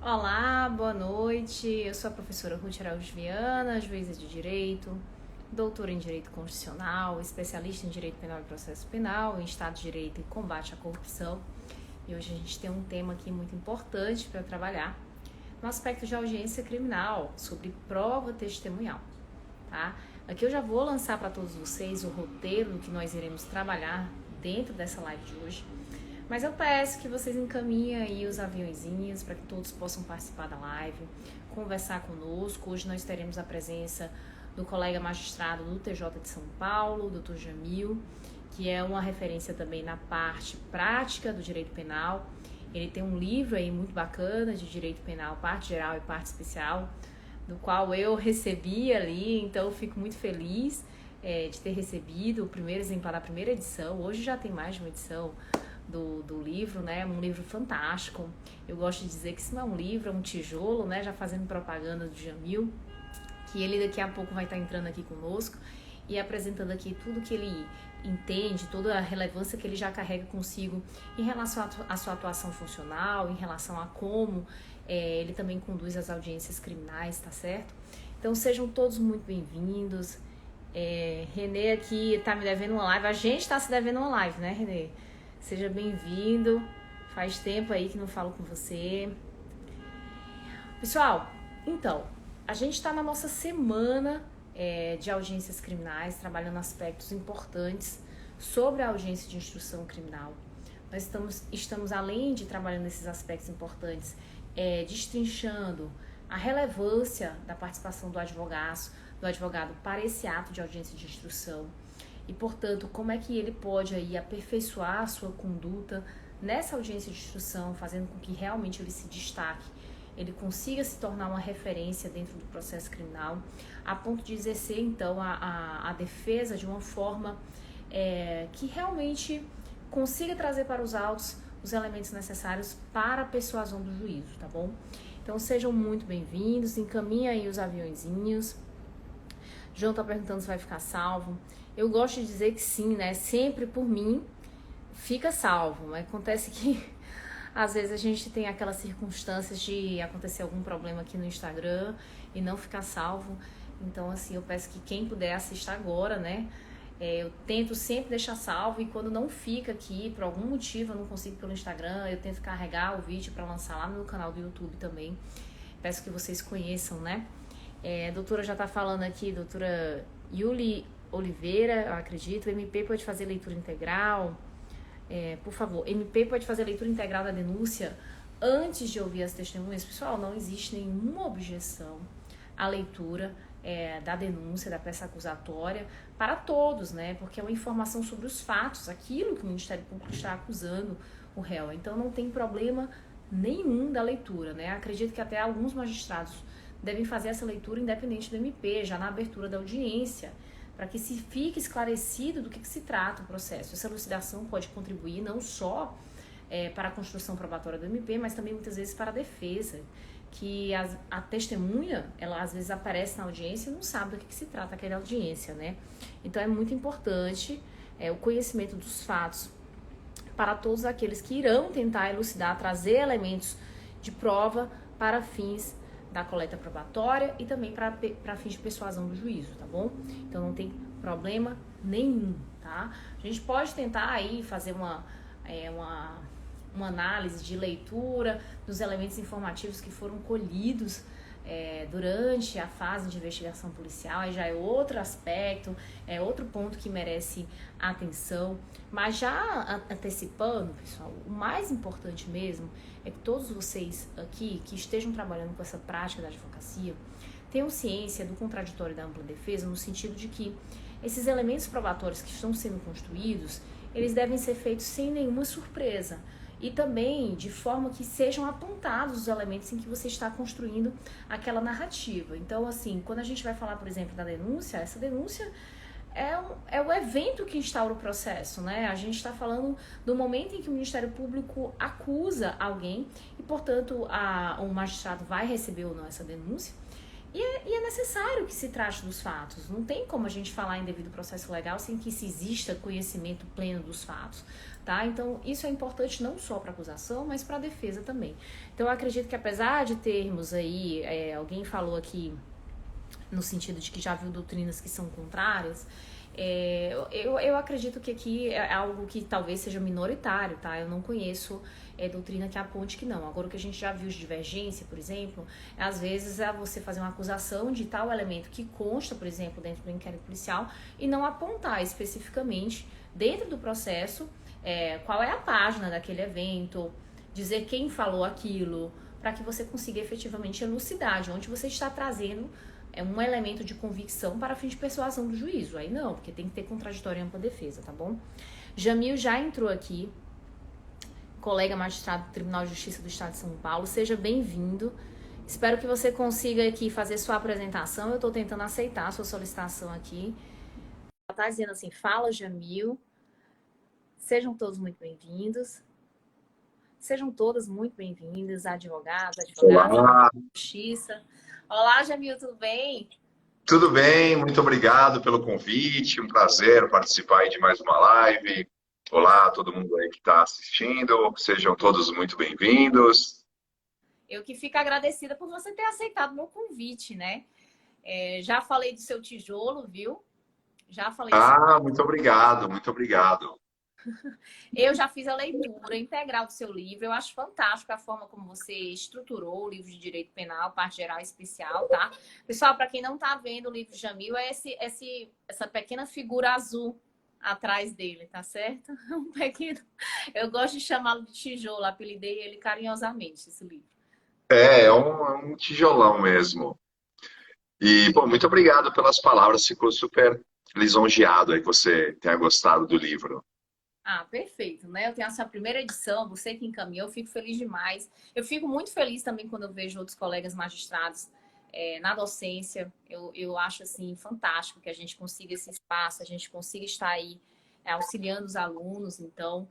Olá, boa noite. Eu sou a professora Ruth Araújo Viana, juíza de Direito, doutora em Direito Constitucional, especialista em Direito Penal e Processo Penal, em Estado de Direito e Combate à Corrupção. E hoje a gente tem um tema aqui muito importante para trabalhar no aspecto de audiência criminal, sobre prova testemunhal, tá? Aqui eu já vou lançar para todos vocês o roteiro do que nós iremos trabalhar dentro dessa live de hoje. Mas eu peço que vocês encaminhem aí os aviõezinhos para que todos possam participar da live, conversar conosco. Hoje nós teremos a presença do colega magistrado do TJ de São Paulo, Dr. Jamil, que é uma referência também na parte prática do direito penal. Ele tem um livro aí muito bacana de direito penal, parte geral e parte especial, do qual eu recebi ali, então eu fico muito feliz de ter recebido o primeiro exemplar da primeira edição. Hoje já tem mais de uma edição do livro, né? Um livro fantástico. Eu gosto de dizer que isso não é um livro, é um tijolo, né? Já fazendo propaganda do Jamil, que ele daqui a pouco vai estar entrando aqui conosco e apresentando aqui tudo que ele entende, toda a relevância que ele já carrega consigo em relação à sua atuação funcional, em relação a como ele também conduz as audiências criminais, tá certo? Então sejam todos muito bem-vindos. Renê aqui tá me devendo uma live, a gente tá se devendo uma live, né, Renê? Seja bem-vindo, faz tempo aí que não falo com você. Pessoal, então, a gente está na nossa semana de audiências criminais, trabalhando aspectos importantes sobre a audiência de instrução criminal. Nós estamos além de trabalhando esses aspectos importantes, destrinchando a relevância da participação do advogado para esse ato de audiência de instrução. E, portanto, como é que ele pode aí aperfeiçoar a sua conduta nessa audiência de instrução, fazendo com que realmente ele se destaque, ele consiga se tornar uma referência dentro do processo criminal, a ponto de exercer, então, a defesa de uma forma que realmente consiga trazer para os autos os elementos necessários para a persuasão do juízo, tá bom? Então, sejam muito bem-vindos, encaminhem aí os aviõezinhos. João tá perguntando se vai ficar salvo. Eu gosto de dizer que sim, né? Sempre por mim fica salvo. Mas acontece que às vezes a gente tem aquelas circunstâncias de acontecer algum problema aqui no Instagram e não ficar salvo. Então, assim, eu peço que quem puder assista agora, né? Eu tento sempre deixar salvo e quando não fica aqui, por algum motivo eu não consigo pelo Instagram, eu tento carregar o vídeo para lançar lá no meu canal do YouTube também. Peço que vocês conheçam, né? A doutora já tá falando aqui, doutora Yuli Oliveira, eu acredito, MP pode fazer leitura integral, por favor, MP pode fazer leitura integral da denúncia antes de ouvir as testemunhas. Pessoal, não existe nenhuma objeção à leitura da denúncia, da peça acusatória para todos, né, porque é uma informação sobre os fatos, aquilo que o Ministério Público está acusando o réu, então não tem problema nenhum da leitura, né, acredito que até alguns magistrados devem fazer essa leitura independente do MP, já na abertura da audiência, para que se fique esclarecido do que se trata o processo. Essa elucidação pode contribuir não só para a construção probatória do MP, mas também muitas vezes para a defesa, que a testemunha, ela às vezes aparece na audiência e não sabe do que se trata aquela audiência, né? Então é muito importante o conhecimento dos fatos para todos aqueles que irão tentar elucidar, trazer elementos de prova para fins da coleta probatória e também para fins de persuasão do juízo, tá bom? Então não tem problema nenhum, tá? A gente pode tentar aí fazer uma análise de leitura dos elementos informativos que foram colhidos durante a fase de investigação policial, aí já é outro aspecto, é outro ponto que merece atenção, mas já antecipando, pessoal, o mais importante mesmo é que todos vocês aqui que estejam trabalhando com essa prática da advocacia tenham ciência do contraditório e da ampla defesa, no sentido de que esses elementos probatórios que estão sendo construídos, eles devem ser feitos sem nenhuma surpresa, e também de forma que sejam apontados os elementos em que você está construindo aquela narrativa. Então, assim, quando a gente vai falar, por exemplo, da denúncia, essa denúncia é o evento que instaura o processo, né? A gente está falando do momento em que o Ministério Público acusa alguém e, portanto, o magistrado vai receber ou não essa denúncia. E é necessário que se trate dos fatos. Não tem como a gente falar em devido processo legal sem que se exista conhecimento pleno dos fatos, tá? Então, isso é importante não só para a acusação, mas para a defesa também. Então, eu acredito que apesar de termos aí, alguém falou aqui no sentido de que já viu doutrinas que são contrárias, eu acredito que aqui é algo que talvez seja minoritário, tá? Eu não conheço doutrina que aponte que não. Agora, o que a gente já viu de divergência, por exemplo, às vezes é você fazer uma acusação de tal elemento que consta, por exemplo, dentro do inquérito policial e não apontar especificamente dentro do processo qual é a página daquele evento, dizer quem falou aquilo, para que você consiga efetivamente elucidar de onde você está trazendo um elemento de convicção para fim de persuasão do juízo. Aí não, porque tem que ter contraditório e ampla defesa, tá bom? Jamil já entrou aqui, colega magistrado do Tribunal de Justiça do Estado de São Paulo. Seja bem-vindo. Espero que você consiga aqui fazer sua apresentação. Eu estou tentando aceitar a sua solicitação aqui. Ela está dizendo assim, fala Jamil. Sejam todos muito bem-vindos. Sejam todas muito bem-vindas, advogadas, Olá, da Justiça. Olá, Jamil, tudo bem? tudo bem? Muito obrigado pelo convite. Um prazer participar aí de mais uma live. Olá, todo mundo aí que está assistindo. Sejam todos muito bem-vindos. Eu que fico agradecida por você ter aceitado o meu convite, né? Já falei do seu tijolo, viu? Já falei do seu... Muito obrigado, muito obrigado. Eu já fiz a leitura integral do seu livro. Eu acho fantástico a forma como você estruturou o livro de Direito Penal, parte geral e especial, tá? Pessoal, para quem não tá vendo o livro de Jamil, é essa pequena figura azul atrás dele, tá certo? Um pequeno... Eu gosto de chamá-lo de tijolo, apelidei ele carinhosamente, esse livro. É um tijolão mesmo. E, bom, muito obrigado pelas palavras. Ficou super lisonjeado aí que você tenha gostado do livro. Ah, perfeito, né? Eu tenho essa primeira edição, você que encaminhou, eu fico feliz demais. Eu fico muito feliz também quando eu vejo outros colegas magistrados na docência. Eu acho, assim, fantástico que a gente consiga esse espaço, a gente consiga estar aí auxiliando os alunos, então.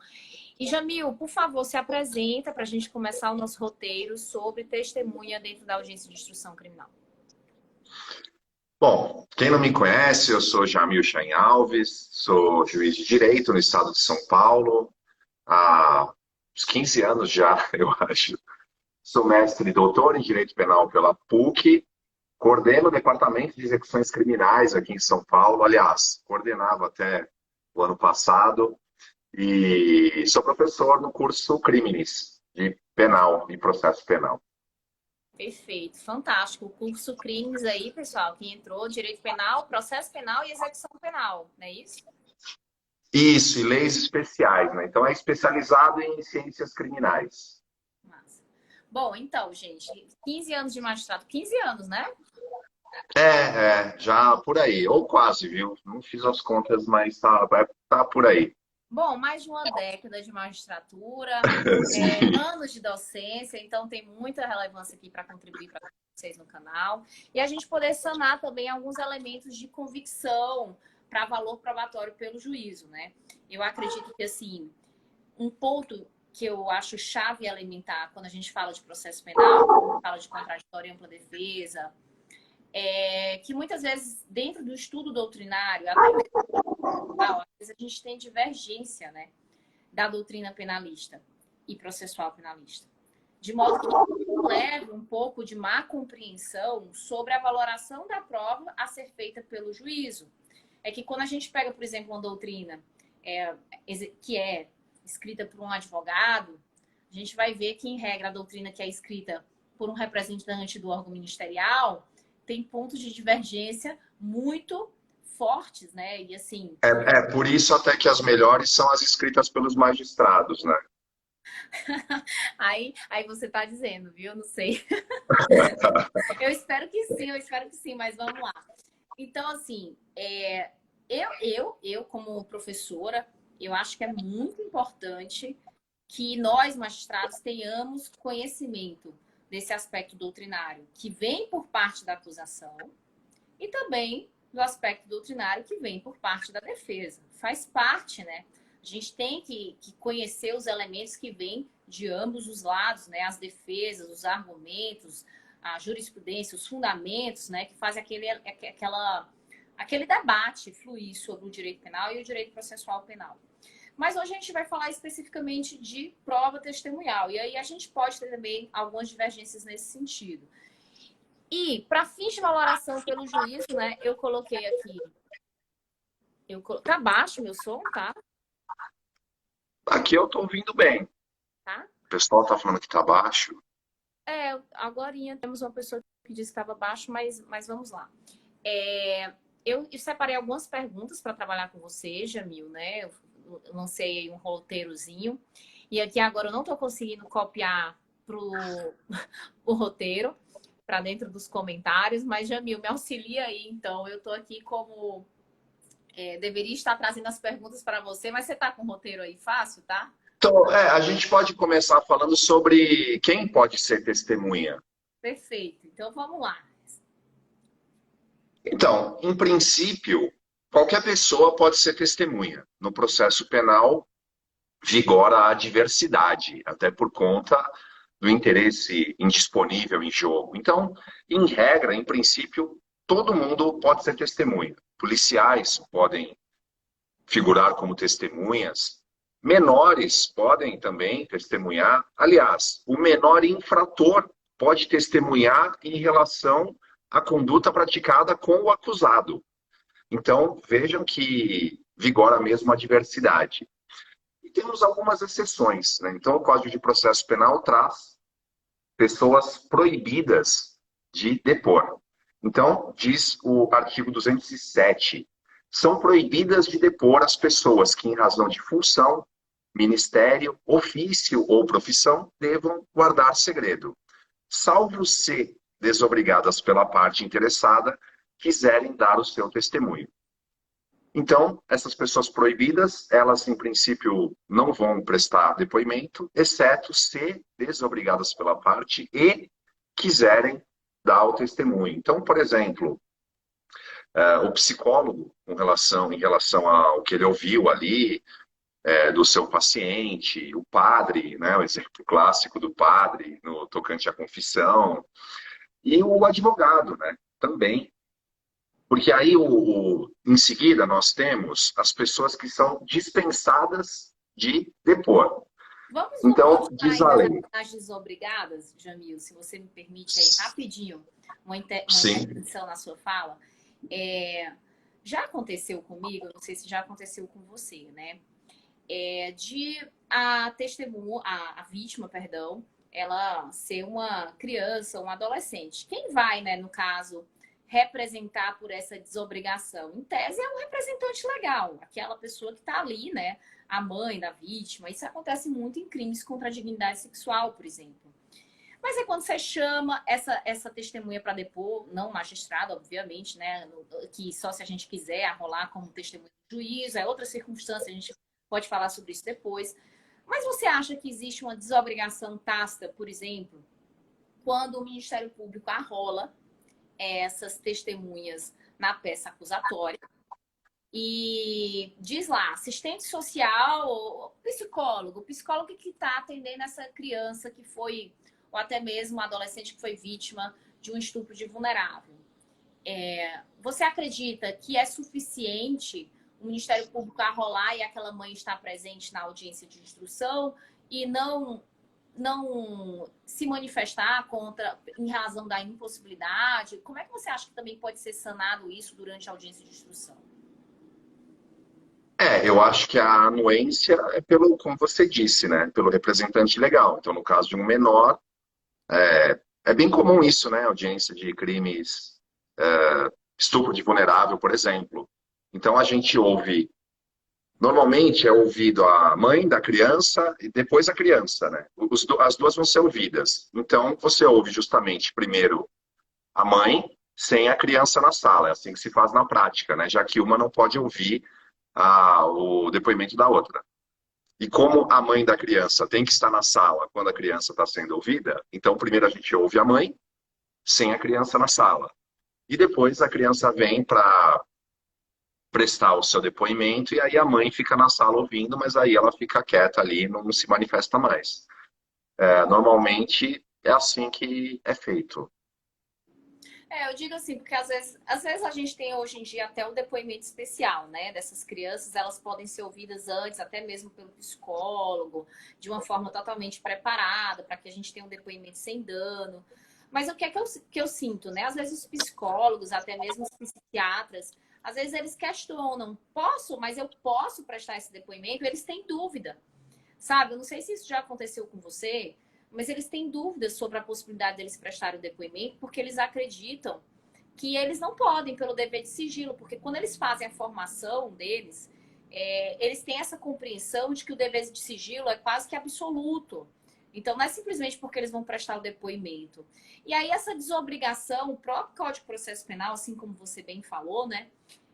E, Jamil, por favor, se apresenta para a gente começar o nosso roteiro sobre testemunha dentro da audiência de instrução criminal. Bom, quem não me conhece, eu sou Jamil Chain Alves, sou juiz de direito no estado de São Paulo, há uns 15 anos já, eu acho. Sou mestre e doutor em Direito Penal pela PUC, coordeno o Departamento de Execuções Criminais aqui em São Paulo, aliás, coordenava até o ano passado, e sou professor no curso Crimes, de Penal e Processo Penal. Perfeito, fantástico. O curso Crimes aí, pessoal, que entrou, Direito Penal, Processo Penal e Execução Penal, não é isso? Isso, e leis especiais, né? Então é especializado em ciências criminais. Massa. Bom, então, gente, 15 anos de magistrado, 15 anos, né? Já por aí, ou quase, viu? Não fiz as contas, mas tá por aí. Bom, mais de uma década de magistratura, Sim. anos de docência, então tem muita relevância aqui para contribuir para vocês no canal. E a gente poder sanar também alguns elementos de convicção para valor probatório pelo juízo, né? Eu acredito que, assim, um ponto que eu acho chave elementar quando a gente fala de processo penal, fala de contraditório e ampla defesa, que muitas vezes, dentro do estudo doutrinário, até às vezes a gente tem divergência, né, da doutrina penalista e processual penalista. De modo que leve um pouco de má compreensão sobre a valoração da prova a ser feita pelo juízo. É que quando a gente pega, por exemplo, uma doutrina que é escrita por um advogado, a gente vai ver que, em regra, a doutrina que é escrita por um representante do órgão ministerial tem pontos de divergência muito fortes, né? E assim. Por isso até que as melhores são as escritas pelos magistrados, né? Aí você tá dizendo, viu? Não sei. Eu espero que sim, mas vamos lá. Então, assim, eu como professora, eu acho que é muito importante que nós, magistrados, tenhamos conhecimento desse aspecto doutrinário que vem por parte da acusação e também do aspecto doutrinário que vem por parte da defesa. Faz parte, né? A gente tem que conhecer os elementos que vêm de ambos os lados, né? As defesas, os argumentos, a jurisprudência, os fundamentos, né, que fazem aquele debate fluir sobre o direito penal e o direito processual penal. Mas hoje a gente vai falar especificamente de prova testemunhal. E aí a gente pode ter também algumas divergências nesse sentido. E, para fins de valoração pelo juízo, né, eu coloquei aqui. Tá baixo meu som, tá? Aqui eu tô ouvindo bem. Tá? O pessoal tá falando que tá baixo. Agorinha temos uma pessoa que disse que estava baixo, mas vamos lá. Eu separei algumas perguntas para trabalhar com você, Jamil, né? Eu lancei aí um roteirozinho. E aqui agora eu não estou conseguindo copiar o roteiro para dentro dos comentários, mas, Jamil, me auxilia aí, então. Eu estou aqui como... deveria estar trazendo as perguntas para você, mas você está com o roteiro aí fácil, tá? Então, a gente pode começar falando sobre quem pode ser testemunha. Perfeito. Então, vamos lá. Então, em princípio, qualquer pessoa pode ser testemunha. No processo penal, vigora a diversidade, até por conta do interesse indisponível em jogo. Então, em regra, em princípio, todo mundo pode ser testemunha. Policiais podem figurar como testemunhas, menores podem também testemunhar. Aliás, o menor infrator pode testemunhar em relação à conduta praticada com o acusado. Então, vejam que vigora mesmo a diversidade. E temos algumas exceções, né? Então, o Código de Processo Penal traz pessoas proibidas de depor. Então, diz o artigo 207, são proibidas de depor as pessoas que, em razão de função, ministério, ofício ou profissão, devam guardar segredo, salvo se desobrigadas pela parte interessada, quiserem dar o seu testemunho. Então, essas pessoas proibidas, elas, em princípio, não vão prestar depoimento, exceto se desobrigadas pela parte e quiserem dar o testemunho. Então, por exemplo, o psicólogo, em relação ao que ele ouviu ali, do seu paciente, o padre, né, o exemplo clássico do padre no tocante à confissão, e o advogado, né, também. Porque aí, em seguida, nós temos as pessoas que são dispensadas de depor. Vamos Então, diz a lei. nas desobrigadas, Jamil, se você me permite aí rapidinho uma Sim. intervenção na sua fala. Já aconteceu comigo, não sei se já aconteceu com você, né? De a vítima, perdão, ela ser uma criança, um adolescente. Quem vai, né, no caso, representar por essa desobrigação? Em tese, é um representante legal, aquela pessoa que está ali, né? A mãe da vítima. Isso acontece muito em crimes contra a dignidade sexual, por exemplo. Mas é quando você chama essa testemunha para depor, não magistrado, obviamente, né? Que só se a gente quiser arrolar como testemunha do juízo, é outra circunstância, a gente pode falar sobre isso depois. Mas você acha que existe uma desobrigação tácita, por exemplo, quando o Ministério Público arrola essas testemunhas na peça acusatória e diz lá, assistente social ou psicólogo que está atendendo essa criança que foi, ou até mesmo um adolescente que foi vítima de um estupro de vulnerável. Você acredita que é suficiente o Ministério Público arrolar e aquela mãe estar presente na audiência de instrução e não se manifestar em razão da impossibilidade? Como é que você acha que também pode ser sanado isso durante a audiência de instrução? Eu acho que a anuência é pelo, como você disse, né? Pelo representante legal. Então, no caso de um menor, é bem comum isso, né? Audiência de crimes, estupro de vulnerável, por exemplo. Então, a gente ouve. Normalmente é ouvido a mãe da criança e depois a criança, né? As duas vão ser ouvidas. Então, você ouve justamente primeiro a mãe sem a criança na sala. É assim que se faz na prática, né? Já que uma não pode ouvir o depoimento da outra. E como a mãe da criança tem que estar na sala quando a criança está sendo ouvida, então primeiro a gente ouve a mãe sem a criança na sala. E depois a criança vem para prestar o seu depoimento, e aí a mãe fica na sala ouvindo, mas aí ela fica quieta ali, não se manifesta mais. Normalmente é assim que é feito. Eu digo assim, porque às vezes a gente tem hoje em dia até um depoimento especial, né? Dessas crianças, elas podem ser ouvidas antes, até mesmo pelo psicólogo, de uma forma totalmente preparada, para que a gente tenha um depoimento sem dano. Mas o que é que eu sinto, né? Às vezes os psicólogos, até mesmo os psiquiatras, às vezes eles questionam, posso, mas eu posso prestar esse depoimento? Eles têm dúvida, sabe? Eu não sei se isso já aconteceu com você, mas eles têm dúvidas sobre a possibilidade deles prestarem o depoimento, porque eles acreditam que eles não podem, pelo dever de sigilo, porque quando eles fazem a formação deles, eles têm essa compreensão de que o dever de sigilo é quase que absoluto. Então, não é simplesmente porque eles vão prestar o depoimento. E aí, essa desobrigação, o próprio Código de Processo Penal, assim como você bem falou, né?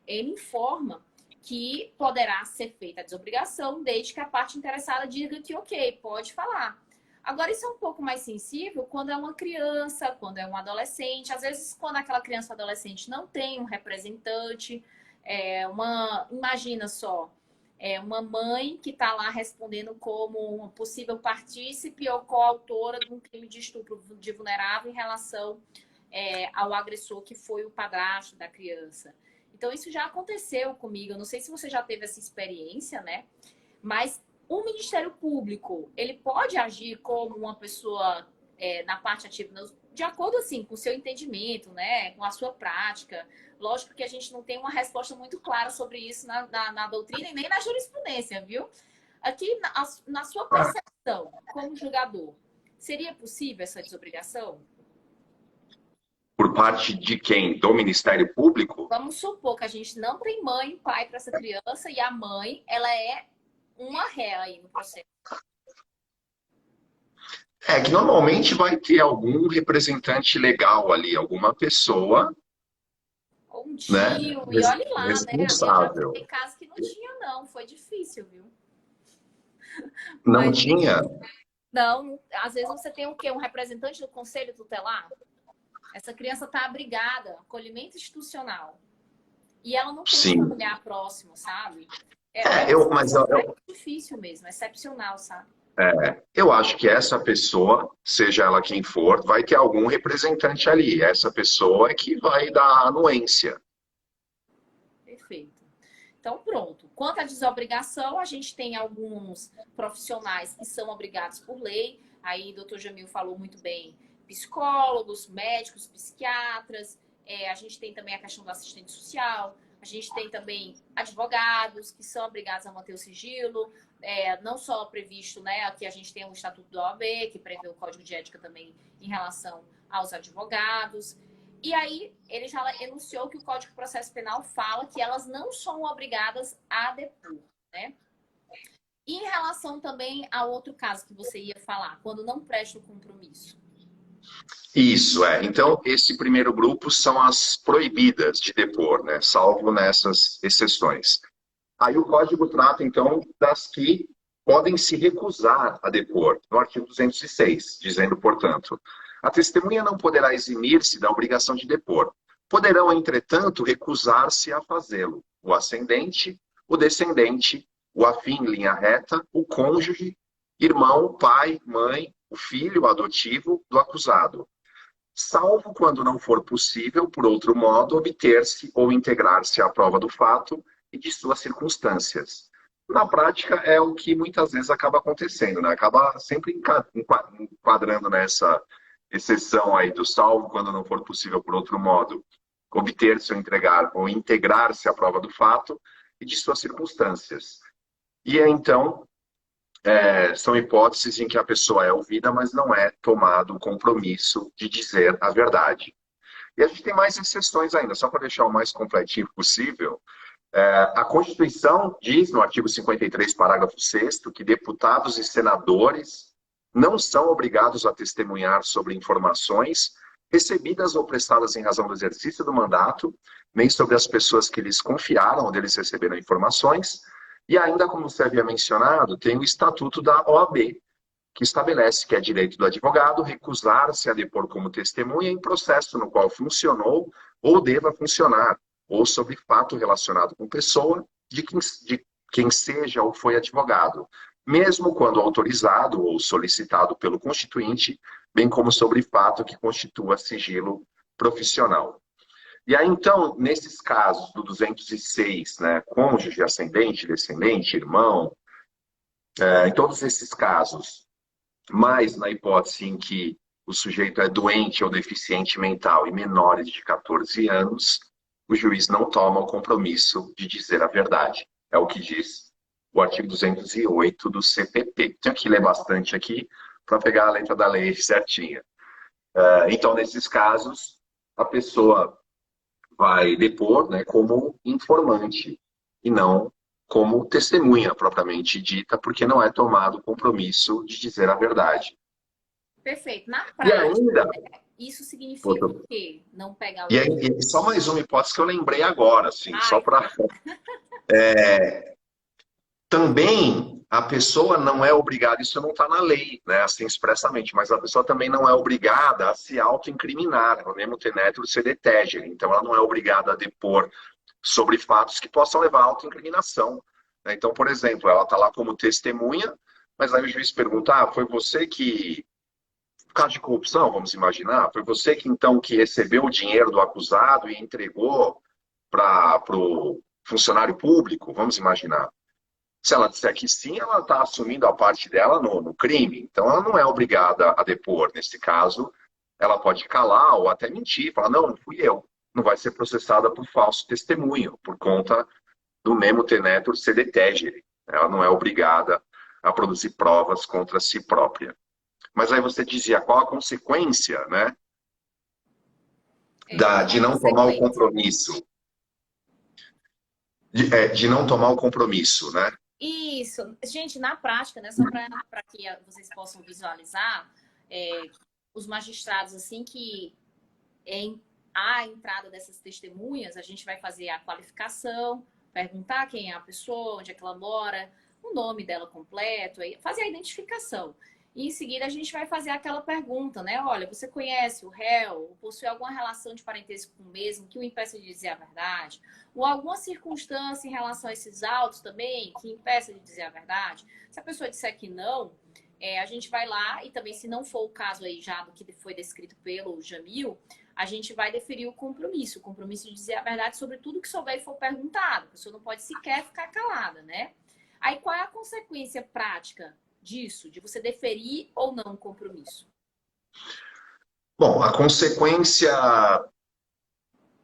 Ele informa que poderá ser feita a desobrigação desde que a parte interessada diga que, ok, pode falar. Agora, isso é um pouco mais sensível quando é uma criança, quando é um adolescente. Às vezes, quando aquela criança ou adolescente não tem um representante, imagina só, uma mãe que está lá respondendo como uma possível partícipe ou coautora de um crime de estupro de vulnerável em relação ao agressor que foi o padrasto da criança. Então, isso já aconteceu comigo. Eu não sei se você já teve essa experiência, né? Mas o Ministério Público, ele pode agir como uma pessoa na parte ativa, de acordo, assim, com o seu entendimento, né? Com a sua prática. Lógico que a gente não tem uma resposta muito clara sobre isso na doutrina e nem na jurisprudência, viu? Aqui, na sua percepção, como julgador, seria possível essa desobrigação? Por parte de quem? Do Ministério Público? Vamos supor que a gente não tem mãe e pai para essa criança e a mãe, ela é uma ré aí no processo. É que normalmente vai ter algum representante legal ali, alguma pessoa, Ou um né, tio, e olhe lá, né? Eu já responsável. peguei casos que não tinha, não. Foi difícil, viu? Não Mas tinha? não, às vezes você tem o quê? Um representante do conselho tutelar? Essa criança está abrigada, acolhimento institucional. E ela não tem um Sim. familiar próximo, sabe? É uma Mas situação bem difícil mesmo, excepcional, sabe? eu acho que essa pessoa, seja ela quem for, vai ter algum representante ali. Essa pessoa é que vai dar a anuência. Perfeito. Então, pronto. Quanto à desobrigação, a gente tem alguns profissionais que são obrigados por lei. Aí, o doutor Jamil falou muito bem: psicólogos, médicos, psiquiatras. A gente tem também a questão do assistente social. A gente tem também advogados que são obrigados a manter o sigilo. Não só previsto, né? Aqui a gente tem o Estatuto da OAB, que prevê o Código de Ética também em relação aos advogados. E aí, ele já enunciou que o Código de Processo Penal fala que elas não são obrigadas a depor, né? E em relação também a outro caso que você ia falar, quando não presta o compromisso. Isso, é. Então, esse primeiro grupo são as proibidas de depor, né? Salvo nessas exceções. Aí o código trata, então, das que podem se recusar a depor, no artigo 206, dizendo, portanto, a testemunha não poderá eximir-se da obrigação de depor. Poderão, entretanto, recusar-se a fazê-lo o ascendente, o descendente, o afim em linha reta, o cônjuge, irmão, pai, mãe, o filho adotivo do acusado, salvo quando não for possível, por outro modo, obter-se ou integrar-se à prova do fato e de suas circunstâncias. Na prática, é o que muitas vezes acaba acontecendo, né? Acaba sempre enquadrando nessa exceção aí do salvo quando não for possível, por outro modo, obter-se ou entregar ou integrar-se à prova do fato e de suas circunstâncias. E então, são hipóteses em que a pessoa é ouvida, mas não é tomado o compromisso de dizer a verdade. E a gente tem mais exceções ainda, só para deixar o mais completinho possível. A Constituição diz, no artigo 53, parágrafo 6º, que deputados e senadores não são obrigados a testemunhar sobre informações recebidas ou prestadas em razão do exercício do mandato, nem sobre as pessoas que lhes confiaram, onde eles receberam informações. E ainda, como você havia mencionado, tem o Estatuto da OAB, que estabelece que é direito do advogado recusar-se a depor como testemunha em processo no qual funcionou ou deva funcionar, ou sobre fato relacionado com pessoa de quem seja ou foi advogado, mesmo quando autorizado ou solicitado pelo constituinte, bem como sobre fato que constitua sigilo profissional. E aí, então, nesses casos do 206, né, cônjuge, ascendente, descendente, irmão, em todos esses casos, mas na hipótese em que o sujeito é doente ou deficiente mental e menores de 14 anos, o juiz não toma o compromisso de dizer a verdade. É o que diz o artigo 208 do CPP. Tenho que ler bastante aqui para pegar a letra da lei certinha. Então, nesses casos, a pessoa vai depor, né, como informante e não como testemunha propriamente dita, porque não é tomado o compromisso de dizer a verdade. Perfeito. Na E prática, ainda, isso significa o quê? Não pegar o e aí, dinheiro? e só mais uma hipótese que eu lembrei agora, assim, só Ai, para também a pessoa não é obrigada, isso não está na lei, né, assim expressamente, mas a pessoa também não é obrigada a se auto-incriminar, o nemo tenetur sede tegere, então ela não é obrigada a depor sobre fatos que possam levar à autoincriminação. Né? Então, por exemplo, ela está lá como testemunha, mas aí o juiz pergunta, foi você que, caso de corrupção, vamos imaginar, foi você que então que recebeu o dinheiro do acusado e entregou para o funcionário público, vamos imaginar. Se ela disser que sim, ela está assumindo a parte dela no crime. Então, ela não é obrigada a depor. Nesse caso, ela pode calar ou até mentir, falar, não fui eu. Não vai ser processada por falso testemunho, por conta do nemo tenetur sede tegere. Ela não é obrigada a produzir provas contra si própria. Mas aí você dizia qual a consequência, né, Qual de a não tomar o consequência? compromisso. De não tomar o compromisso, né? Isso. Gente, na prática, né, só para que vocês possam visualizar, os magistrados, assim que há a entrada dessas testemunhas, a gente vai fazer a qualificação, perguntar quem é a pessoa, onde é que ela mora, o nome dela completo, fazer a identificação. E em seguida a gente vai fazer aquela pergunta, né? Olha, você conhece o réu? Possui alguma relação de parentesco com o mesmo que o impeça de dizer a verdade? Ou alguma circunstância em relação a esses autos também que impeça de dizer a verdade? Se a pessoa disser que não, a gente vai lá e também, se não for o caso aí já do que foi descrito pelo Jamil, a gente vai deferir o compromisso de dizer a verdade sobre tudo que souber e for perguntado. A pessoa não pode sequer ficar calada, né? Aí qual é a consequência prática disso, de você deferir ou não o compromisso? Bom, a consequência.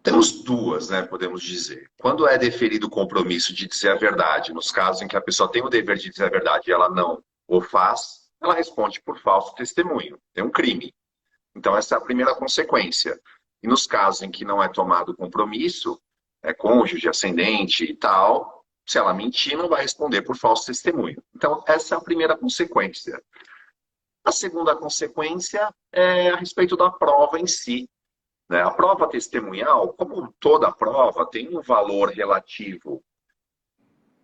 Temos duas, né, podemos dizer. Quando é deferido o compromisso de dizer a verdade, nos casos em que a pessoa tem o dever de dizer a verdade e ela não o faz, ela responde por falso testemunho. Tem um crime. Então, essa é a primeira consequência. E nos casos em que não é tomado o compromisso, cônjuge, ascendente e tal, se ela mentir, não vai responder por falso testemunho. Então, essa é a primeira consequência. A segunda consequência é a respeito da prova em si. Né? A prova testemunhal, como toda prova, tem um valor relativo.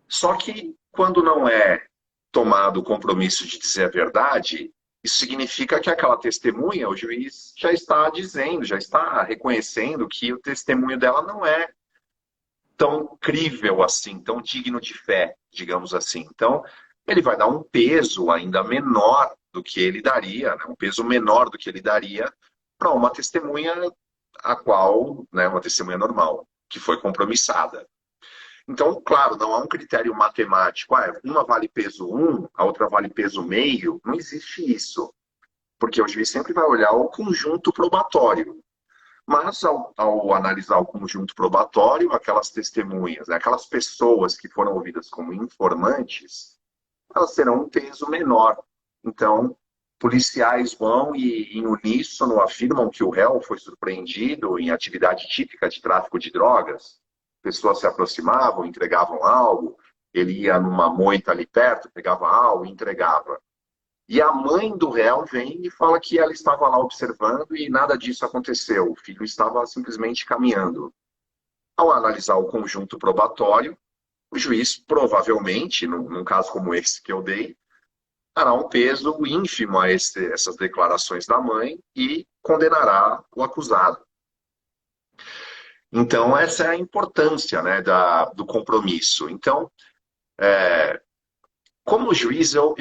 Só que, quando não é tomado o compromisso de dizer a verdade, isso significa que aquela testemunha, o juiz já está dizendo, já está reconhecendo que o testemunho dela não é tão crível assim, tão digno de fé, digamos assim. Então, ele vai dar um peso ainda menor do que ele daria, né? Um peso menor do que ele daria para uma testemunha a qual, né, uma testemunha normal, que foi compromissada. Então, claro, não há um critério matemático. Uma vale peso 1, a outra vale peso meio. Não existe isso. Porque o juiz sempre vai olhar o conjunto probatório. Mas, ao analisar o conjunto probatório, aquelas testemunhas, né, aquelas pessoas que foram ouvidas como informantes, elas terão um peso menor. Então, policiais vão e, em uníssono, afirmam que o réu foi surpreendido em atividade típica de tráfico de drogas. Pessoas se aproximavam, entregavam algo, ele ia numa moita ali perto, pegava algo e entregava. E a mãe do réu vem e fala que ela estava lá observando e nada disso aconteceu. O filho estava simplesmente caminhando. Ao analisar o conjunto probatório, o juiz provavelmente, num caso como esse que eu dei, dará um peso ínfimo a essas declarações da mãe e condenará o acusado. Então, essa é a importância, né, do compromisso. Então, como juiz, eu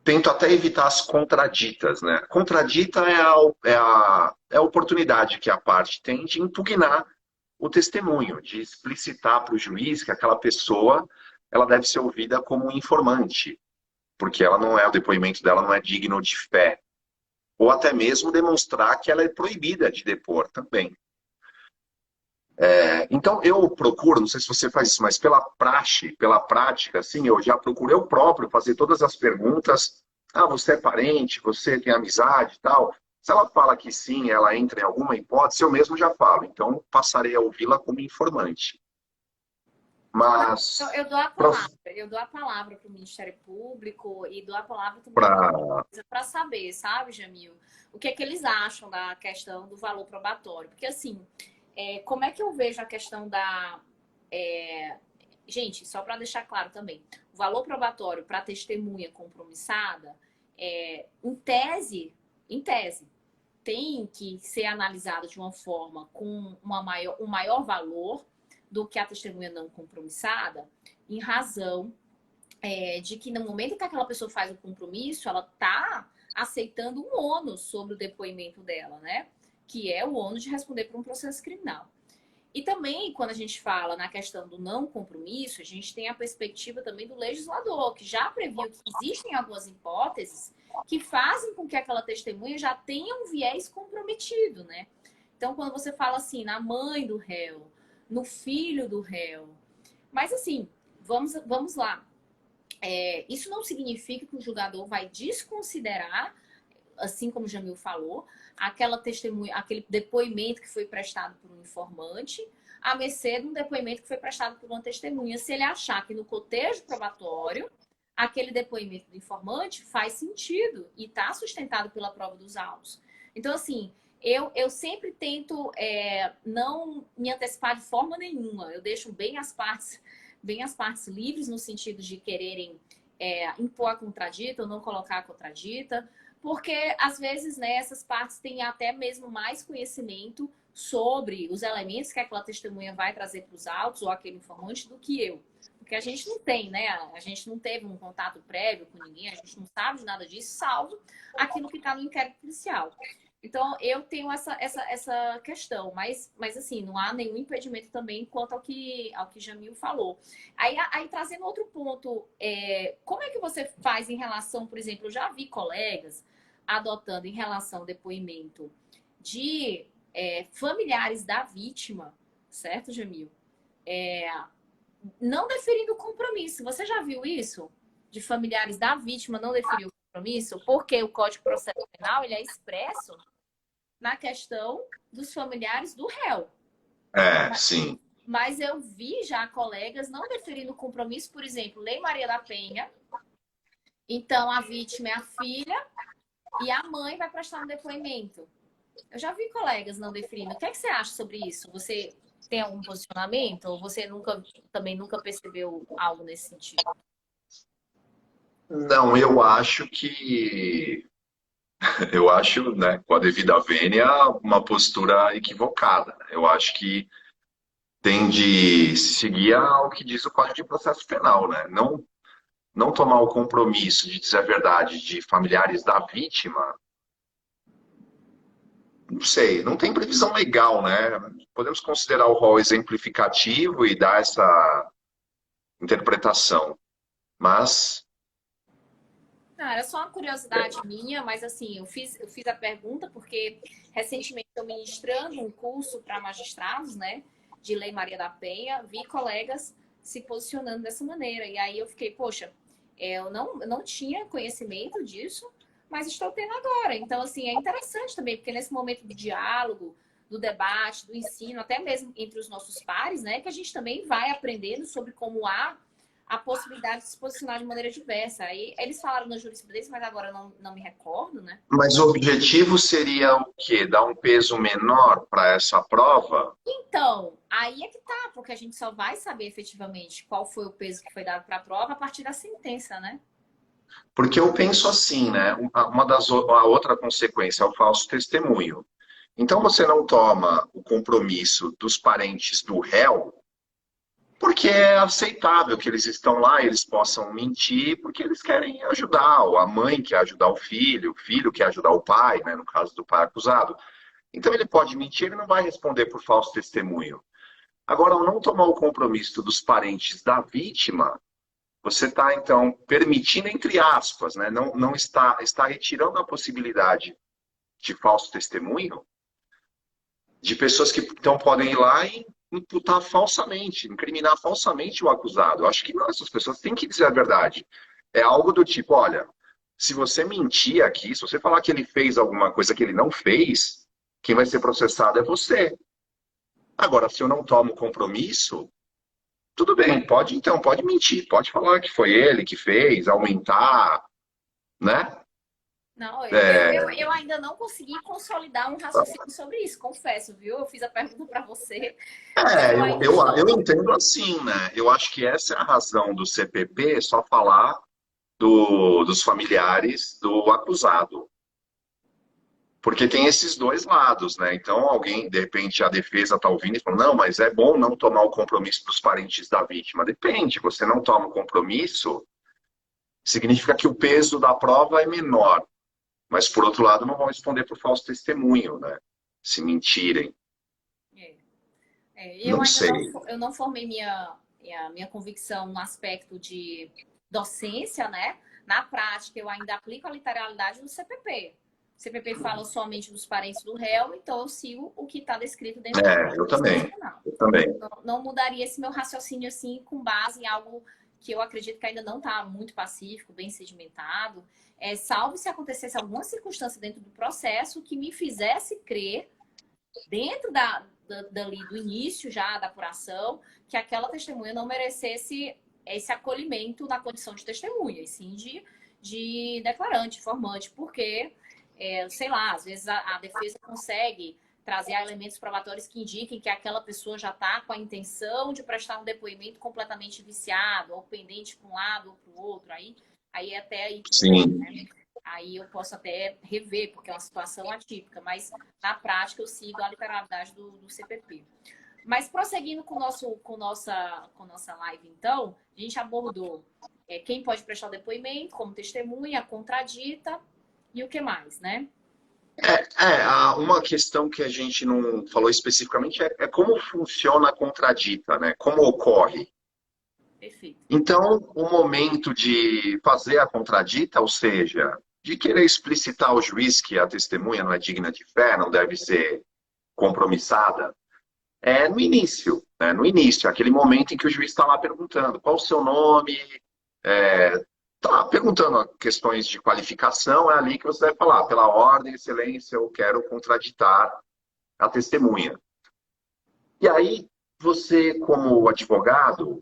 tento até evitar as contraditas, né? Contradita é a oportunidade que a parte tem de impugnar o testemunho, de explicitar para o juiz que aquela pessoa ela deve ser ouvida como um informante, porque ela não é, o depoimento dela não é digno de fé. Ou até mesmo demonstrar que ela é proibida de depor também. Então eu procuro, não sei se você faz isso, mas pela praxe, pela prática, assim, eu já procuro eu próprio fazer todas as perguntas. Ah, você é parente, você tem amizade e tal. Se ela fala que sim, ela entra em alguma hipótese, eu mesmo já falo. Então passarei a ouvi-la como informante. Então, Mas eu dou a palavra para o Ministério Público e dou a palavra também para para saber, sabe, Jamil, o que é que eles acham da questão do valor probatório. Porque, assim, como é que eu vejo a questão da. Gente, só para deixar claro também, o valor probatório para testemunha compromissada, em tese, tem que ser analisado de uma forma com um maior valor do que a testemunha não compromissada, em razão de que no momento que aquela pessoa faz o compromisso, ela está aceitando um ônus sobre o depoimento dela, né? Que é o ônus de responder por um processo criminal. E também, quando a gente fala na questão do não compromisso, a gente tem a perspectiva também do legislador, que já previu que existem algumas hipóteses que fazem com que aquela testemunha já tenha um viés comprometido, né? Então, quando você fala assim, na mãe do réu, no filho do réu. Mas, assim, vamos lá. Isso não significa que o julgador vai desconsiderar, assim como o Jamil falou, aquela testemunha, aquele depoimento que foi prestado por um informante, a mercê de um depoimento que foi prestado por uma testemunha, se ele achar que no cotejo probatório aquele depoimento do informante faz sentido e está sustentado pela prova dos autos. Então, assim, eu sempre tento não me antecipar de forma nenhuma. Eu deixo bem as partes livres no sentido de quererem impor a contradita ou não colocar a contradita, porque às vezes, né, essas partes têm até mesmo mais conhecimento sobre os elementos que aquela testemunha vai trazer para os autos ou aquele informante do que eu. Porque a gente não tem, né? A gente não teve um contato prévio com ninguém, a gente não sabe de nada disso, salvo aquilo que está no inquérito policial. Então, eu tenho essa questão, mas assim, não há nenhum impedimento também quanto ao que Jamil falou. Aí trazendo outro ponto, como é que você faz em relação, por exemplo, eu já vi colegas adotando em relação ao depoimento de familiares da vítima, certo, Jamil? Não deferindo compromisso. Você já viu isso? De familiares da vítima não deferir o compromisso? Porque o Código de Processo Penal ele é expresso na questão dos familiares do réu. sim. Mas eu vi já colegas não deferindo compromisso, por exemplo, Lei Maria da Penha. Então, a vítima é a filha e a mãe vai prestar um depoimento. Eu já vi colegas não deferindo. O que é que você acha sobre isso? Você tem algum posicionamento? Ou você também nunca percebeu algo nesse sentido? Não, eu acho, né, com a devida vênia, uma postura equivocada, né? Eu acho que tem de seguir ao que diz o Código de Processo Penal, né? Não tomar o compromisso de dizer a verdade de familiares da vítima, não sei, não tem previsão legal, né? Podemos considerar o rol exemplificativo e dar essa interpretação, mas Não, era só uma curiosidade minha, mas assim, eu fiz a pergunta porque recentemente estou ministrando um curso para magistrados, né, de Lei Maria da Penha, vi colegas se posicionando dessa maneira. E aí eu fiquei, poxa, eu não tinha conhecimento disso, mas estou tendo agora. Então, assim, é interessante também, porque nesse momento do diálogo, do debate, do ensino, até mesmo entre os nossos pares, né, que a gente também vai aprendendo sobre como há a possibilidade de se posicionar de maneira diversa. Aí eles falaram na jurisprudência, mas agora não me recordo, né? Mas o objetivo seria o quê? Dar um peso menor para essa prova? Então, aí é que tá, porque a gente só vai saber efetivamente qual foi o peso que foi dado para a prova a partir da sentença, né? Porque eu penso assim, né? A outra consequência é o falso testemunho. Então você não toma o compromisso dos parentes do réu, Porque é aceitável que eles estão lá, eles possam mentir, porque eles querem ajudar. Ou a mãe quer ajudar o filho quer ajudar o pai, né, no caso do pai acusado. Então ele pode mentir, ele não vai responder por falso testemunho. Agora, ao não tomar o compromisso dos parentes da vítima, você está, então, permitindo, entre aspas, né, não está retirando a possibilidade de falso testemunho de pessoas que então podem ir lá e imputar falsamente, incriminar falsamente o acusado. Eu acho que não, essas pessoas têm que dizer a verdade. É algo do tipo, olha, se você mentir aqui, se você falar que ele fez alguma coisa que ele não fez, quem vai ser processado é você. Agora, se eu não tomo compromisso, tudo bem, pode então, pode mentir, pode falar que foi ele que fez, aumentar, né? Não, É, eu ainda não consegui consolidar um raciocínio sobre isso, confesso, viu? Eu fiz a pergunta para você, mas eu ainda eu estou. entendo assim, né? Eu acho que essa é a razão do CPP só falar dos familiares do acusado. Porque tem esses dois lados, né? Então, alguém, de repente, a defesa está ouvindo e fala, não, mas é bom não tomar o compromisso dos parentes da vítima. Depende, você não toma o compromisso, significa que o peso da prova é menor. Mas, por outro lado, não vão responder por falso testemunho, né? Se mentirem. É, eu Não ainda não, sei. eu não formei minha convicção no aspecto de docência, né? Na prática, eu ainda aplico a literalidade do CPP. O CPP fala somente dos parentes do réu, então eu sigo o que está descrito dentro do É, eu processo também. penal. Eu também. Não mudaria esse meu raciocínio assim com base em algo que eu acredito que ainda não está muito pacífico, bem sedimentado, salvo se acontecesse alguma circunstância dentro do processo que me fizesse crer, dentro dali do início já da apuração, que aquela testemunha não merecesse esse acolhimento na condição de testemunha, e sim de declarante, informante, porque, sei lá, às vezes a defesa consegue trazer elementos probatórios que indiquem que aquela pessoa já está com a intenção de prestar um depoimento completamente viciado, ou pendente para um lado ou para o outro, aí até aí tudo bem, Sim. né? Aí eu posso até rever, porque é uma situação atípica, mas na prática eu sigo a literalidade do CPP. Mas prosseguindo com nossa live, então, a gente abordou quem pode prestar o depoimento como testemunha, a contradita e o que mais, né? Uma questão que a gente não falou especificamente é como funciona a contradita, né? Como ocorre. Perfeito. Então, o momento de fazer a contradita, ou seja, de querer explicitar ao juiz que a testemunha não é digna de fé, não deve ser compromissada, é no início, né? No início, aquele momento em que o juiz está lá perguntando qual o seu nome, está perguntando questões de qualificação, é ali que você vai falar, pela ordem, excelência, eu quero contraditar a testemunha. E aí, você, como advogado,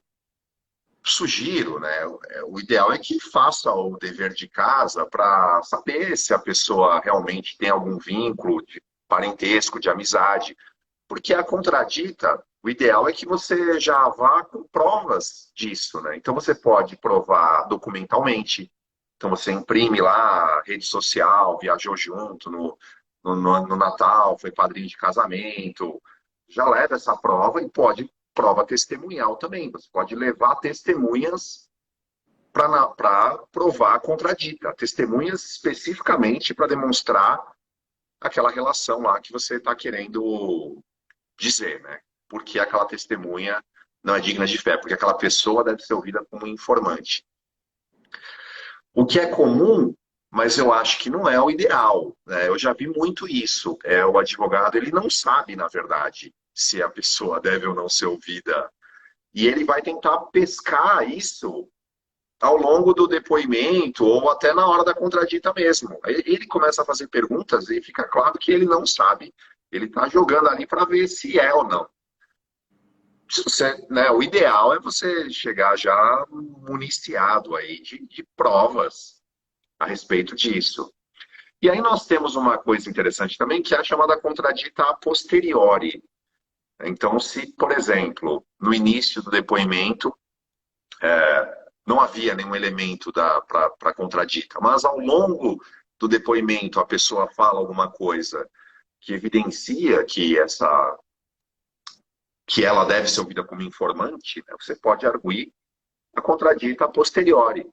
sugiro, né? O ideal é que faça o dever de casa para saber se a pessoa realmente tem algum vínculo de parentesco, de amizade, porque a contradita, o ideal é que você já vá com provas disso, né? Então você pode provar documentalmente. Então você imprime lá rede social, viajou junto no Natal, foi padrinho de casamento, já leva essa prova e pode prova testemunhal também. Você pode levar testemunhas para provar a contradita, testemunhas especificamente para demonstrar aquela relação lá que você está querendo dizer, né? Porque aquela testemunha não é digna de fé, porque aquela pessoa deve ser ouvida como informante. O que é comum, mas eu acho que não é o ideal, né? Eu já vi muito isso. O advogado, ele não sabe, na verdade, se a pessoa deve ou não ser ouvida. E ele vai tentar pescar isso ao longo do depoimento ou até na hora da contradita mesmo. Ele começa a fazer perguntas e fica claro que ele não sabe. Ele está jogando ali para ver se é ou não. Se você, né, o ideal é você chegar já municiado aí de provas a respeito disso. E aí nós temos uma coisa interessante também, que é a chamada contradita a posteriori. Então, se, por exemplo, no início do depoimento não havia nenhum elemento para contradita, mas ao longo do depoimento a pessoa fala alguma coisa que evidencia que que ela deve ser ouvida como informante, né, você pode arguir a contradita a posteriori,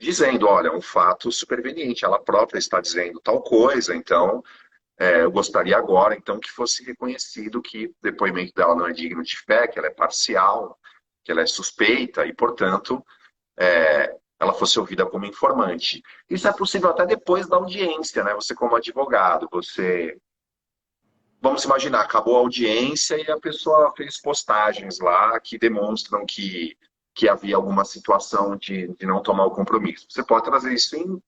dizendo, olha, é um fato superveniente, ela própria está dizendo tal coisa, então eu gostaria agora, então, que fosse reconhecido que o depoimento dela não é digno de fé, que ela é parcial, que ela é suspeita e, portanto, ela fosse ouvida como informante. Isso é possível até depois da audiência, né? Você como advogado, você... Vamos imaginar, acabou a audiência e a pessoa fez postagens lá que demonstram que havia alguma situação de não tomar o compromisso. Você pode trazer isso em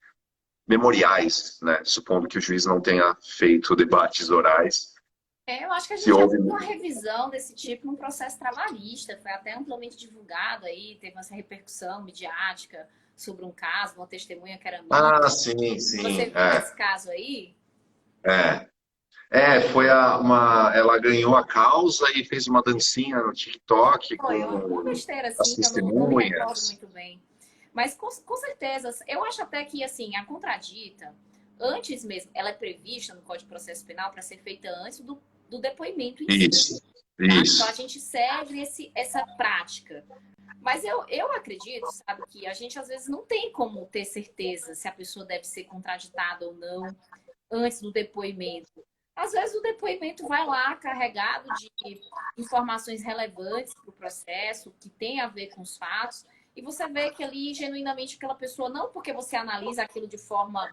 memoriais, né? Supondo que o juiz não tenha feito debates orais. Eu acho que a Se gente já houve. viu uma revisão desse tipo num processo trabalhista, foi até amplamente divulgado aí, teve uma repercussão midiática sobre um caso, uma testemunha que era amiga. Ah, sim, Você sim. viu esse caso aí? É. Foi ela ganhou a causa e fez uma dancinha no TikTok Foi uma com besteira, as assim, que eu não me recordo testemunhas. muito bem. Mas com certeza, eu acho até que assim, a contradita, antes mesmo, ela é prevista no Código de Processo Penal para ser feita antes do depoimento em si. Isso, Tá? Então a isso. gente segue essa prática. Mas eu acredito, sabe, que a gente às vezes não tem como ter certeza se a pessoa deve ser contraditada ou não antes do depoimento. Às vezes o depoimento vai lá carregado de informações relevantes para o processo, que tem a ver com os fatos, e você vê que ali, genuinamente, aquela pessoa, não porque você analisa aquilo de forma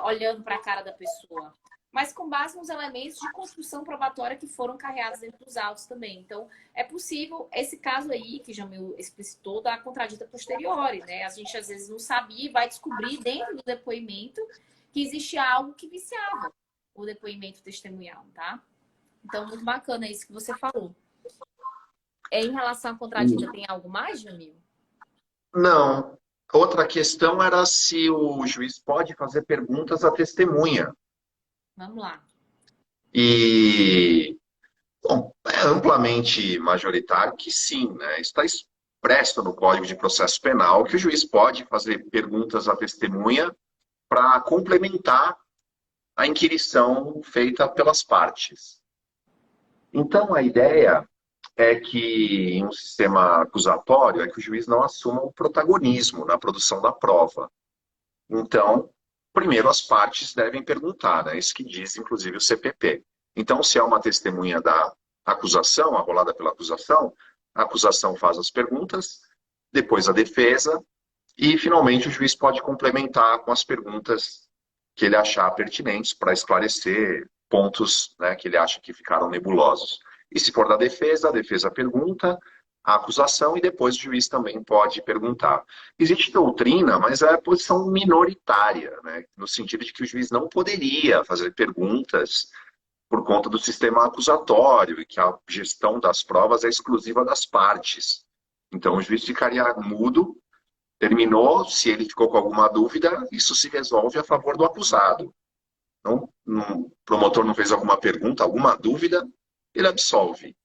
olhando para a cara da pessoa, mas com base nos elementos de construção probatória que foram carreados dentro dos autos também. Então, é possível esse caso aí, que Jamil explicitou, da contradita posteriori, né? A gente às vezes não sabia e vai descobrir dentro do depoimento que existia algo que viciava o depoimento testemunhal, tá? Então, muito bacana isso que você falou. Em relação à contradita, tem algo mais, Jamil? Não. Outra questão era se o juiz pode fazer perguntas à testemunha. Vamos lá. E, bom, é amplamente majoritário que sim, né? Está expresso no Código de Processo Penal que o juiz pode fazer perguntas à testemunha para complementar a inquirição feita pelas partes. Então, a ideia é que em um sistema acusatório é que o juiz não assuma o protagonismo na produção da prova. Então, primeiro as partes devem perguntar, né? Isso que diz, inclusive, o CPP. Então, se é uma testemunha da acusação, arrolada pela acusação, a acusação faz as perguntas, depois a defesa, e finalmente o juiz pode complementar com as perguntas que ele achar pertinentes para esclarecer pontos, né, que ele acha que ficaram nebulosos. E se for da defesa, a defesa pergunta, a acusação e depois o juiz também pode perguntar. Existe doutrina, mas é a posição minoritária, né, no sentido de que o juiz não poderia fazer perguntas por conta do sistema acusatório e que a gestão das provas é exclusiva das partes. Então o juiz ficaria mudo. Terminou, se ele ficou com alguma dúvida, isso se resolve a favor do acusado. Então, o promotor não fez alguma pergunta, alguma dúvida, ele absolve.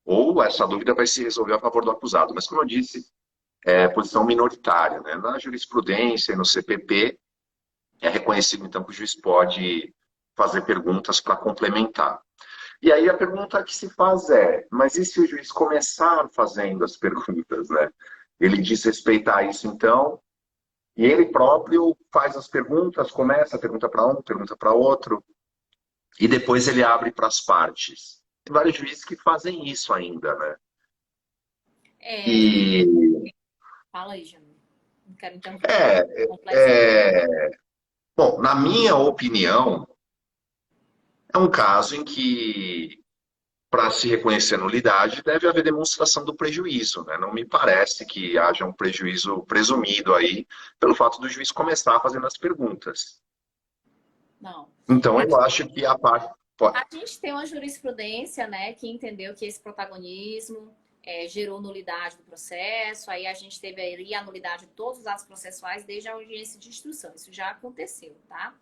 Ou essa dúvida vai se resolver a favor do acusado. Mas, como eu disse, é posição minoritária, né? Na jurisprudência e no CPP, é reconhecido, então, que o juiz pode fazer perguntas para complementar. E aí a pergunta que se faz é, mas e se o juiz começar fazendo as perguntas, né? Ele diz respeitar isso, então, e ele próprio faz as perguntas, começa a pergunta para um, pergunta para outro, e depois ele abre para as partes. Tem vários juízes que fazem isso ainda, né? É, E fala aí, Jamil. Não quero interromper. é, Complexo. é, bom, na minha opinião, é um caso em que, para se reconhecer nulidade, deve haver demonstração do prejuízo, né? Não me parece que haja um prejuízo presumido aí pelo fato do juiz começar fazendo as perguntas. Não. Então, eu acho que a parte. A gente tem uma jurisprudência, né, que entendeu que esse protagonismo gerou nulidade do processo, aí a gente teve aí a nulidade de todos os atos processuais desde a audiência de instrução. Isso já aconteceu, tá?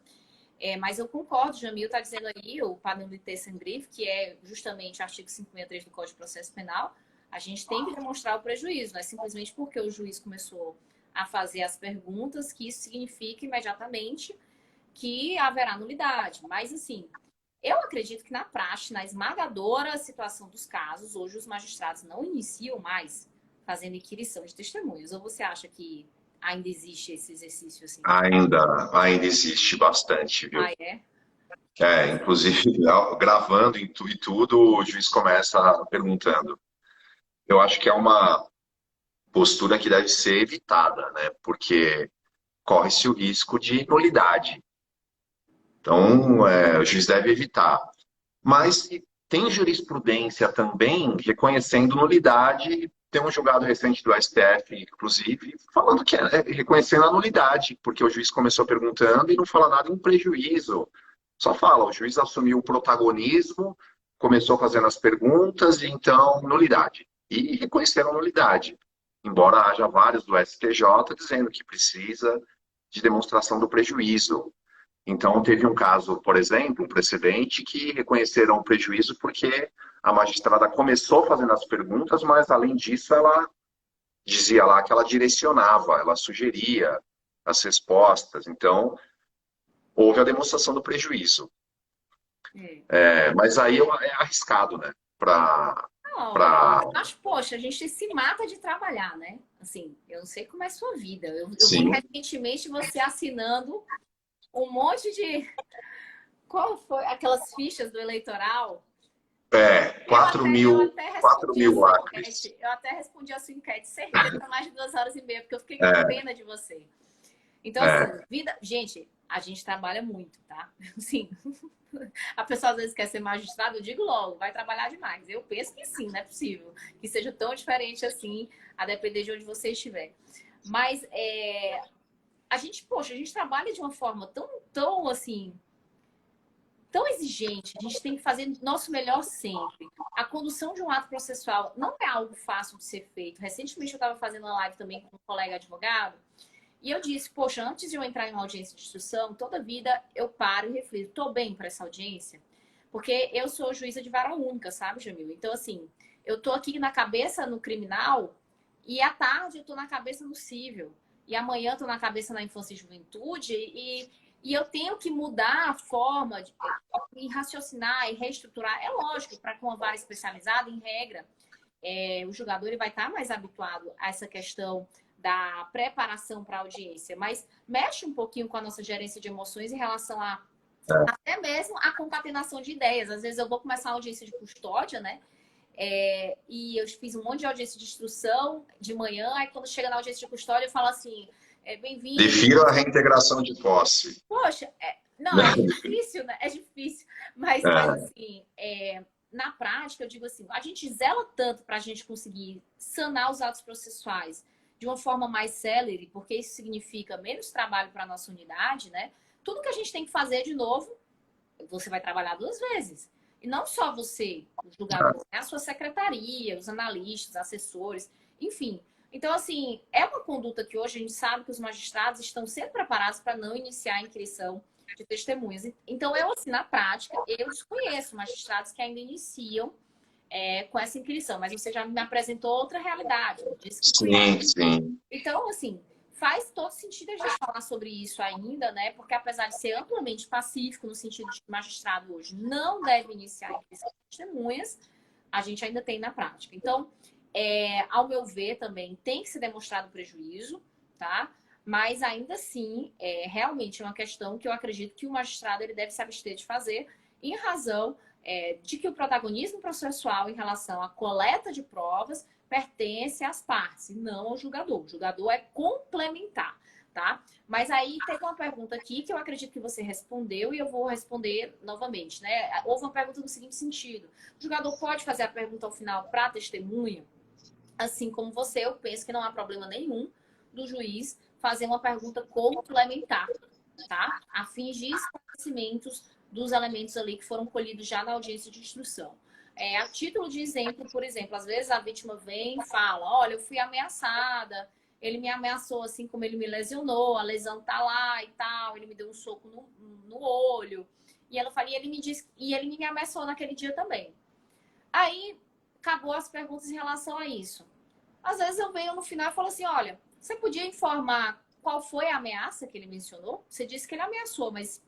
Mas eu concordo, Jamil está dizendo aí, o padrão de sem grife, que é justamente o artigo 563 do Código de Processo Penal, a gente tem que demonstrar o prejuízo, não é simplesmente porque o juiz começou a fazer as perguntas que isso significa imediatamente que haverá nulidade. Mas, assim, Eu acredito que na prática, na esmagadora situação dos casos, hoje os magistrados não iniciam mais fazendo inquirição de testemunhas. Ou você acha que ainda existe esse exercício assim? Ainda existe bastante, viu? Ah, é? Inclusive, gravando e tudo, o juiz começa perguntando. Eu acho que é uma postura que deve ser evitada, né? Porque corre-se o risco de nulidade. Então, o juiz deve evitar. Mas tem jurisprudência também reconhecendo nulidade. Tem um julgado recente do STF, inclusive, falando que reconhecendo a nulidade, porque o juiz começou perguntando e não fala nada em prejuízo. Só fala, o juiz assumiu o protagonismo, começou fazendo as perguntas, e então, nulidade. E reconheceram a nulidade. Embora haja vários do STJ dizendo que precisa de demonstração do prejuízo. Então, teve um caso, por exemplo, um precedente, que reconheceram o prejuízo porque a magistrada começou fazendo as perguntas, mas, além disso, ela dizia lá que ela direcionava, ela sugeria as respostas. Então, houve a demonstração do prejuízo. É. Mas aí é arriscado, né? Não, Pra... mas, poxa, a gente se mata de trabalhar, né? Assim, eu não sei como é a sua vida. Eu vi Sim. recentemente você assinando um monte de. Qual foi? Aquelas fichas do eleitoral. Eu 4 até, eu mil, até 4 respondi a mil sua acres. enquete. Eu até respondi a sua enquete, certeza, mais de 2 horas e meia, porque eu fiquei com É, pena de você. Então, assim, é, vida. Gente, a gente trabalha muito, tá? Assim, a pessoa às vezes quer ser magistrado, eu digo logo, vai trabalhar demais. Eu penso que sim, não é possível que seja tão diferente assim, a depender de onde você estiver. Mas a gente, poxa, a gente trabalha de uma forma tão assim, tão exigente, a gente tem que fazer nosso melhor sempre. A condução de um ato processual não é algo fácil de ser feito. Recentemente eu estava fazendo uma live também com um colega advogado e eu disse, poxa, antes de eu entrar em uma audiência de instrução, toda vida eu paro e reflito, tô bem para essa audiência? Porque eu sou juíza de vara única, sabe, Jamil? Então, assim, eu tô aqui na cabeça no criminal e à tarde eu tô na cabeça no cível. E amanhã eu tô na cabeça na infância e juventude e eu tenho que mudar a forma de raciocinar e reestruturar. É lógico, para com uma vara especializada, em regra, o julgador ele vai estar mais habituado a essa questão da preparação para a audiência, mas mexe um pouquinho com a nossa gerência de emoções em relação a até mesmo a concatenação de ideias. Às vezes eu vou começar a audiência de custódia, né? E eu fiz um monte de audiência de instrução de manhã, aí quando chega na audiência de custódia eu falo assim, bem-vindo. Defiro a reintegração de posse. Poxa, não, é difícil, né? É difícil. Mas É, assim, na prática, eu digo assim, a gente zela tanto para a gente conseguir sanar os atos processuais de uma forma mais célere, porque isso significa menos trabalho para a nossa unidade, né? Tudo que a gente tem que fazer de novo, você vai trabalhar 2 vezes. E não só você, o julgador, né? A sua secretaria, os analistas, assessores, enfim. Então, assim, é uma conduta que hoje a gente sabe que os magistrados estão sempre preparados para não iniciar a inscrição de testemunhas. Então, eu, assim, na prática, eu desconheço magistrados que ainda iniciam com essa inscrição, mas você já me apresentou outra realidade, disse que sim, sim. então, assim, faz todo sentido a gente falar sobre isso ainda, né? Porque apesar de ser amplamente pacífico, no sentido de que o magistrado hoje não deve iniciar a inscrição de testemunhas, a gente ainda tem na prática. Então, ao meu ver, também tem que ser demonstrado prejuízo, tá? Mas ainda assim, realmente é uma questão que eu acredito que o magistrado ele deve se abster de fazer, em razão de que o protagonismo processual em relação à coleta de provas pertence às partes, e não ao julgador. O julgador é complementar, tá? Mas aí tem uma pergunta aqui que eu acredito que você respondeu e eu vou responder novamente, né? Houve uma pergunta no seguinte sentido: o julgador pode fazer a pergunta ao final para a testemunha? Assim como você, eu penso que não há problema nenhum do juiz fazer uma pergunta complementar, tá? A fins de esclarecimentos dos elementos ali que foram colhidos já na audiência de instrução. A título de exemplo, por exemplo, às vezes a vítima vem e fala, olha, eu fui ameaçada, ele me ameaçou assim como ele me lesionou, a lesão tá lá e tal, ele me deu um soco no olho. E ela fala, e ele me disse, e ele me ameaçou naquele dia também. Aí acabou as perguntas em relação a isso. Às vezes eu venho no final e falo assim, olha, você podia informar qual foi a ameaça que ele mencionou? Você disse que ele ameaçou, mas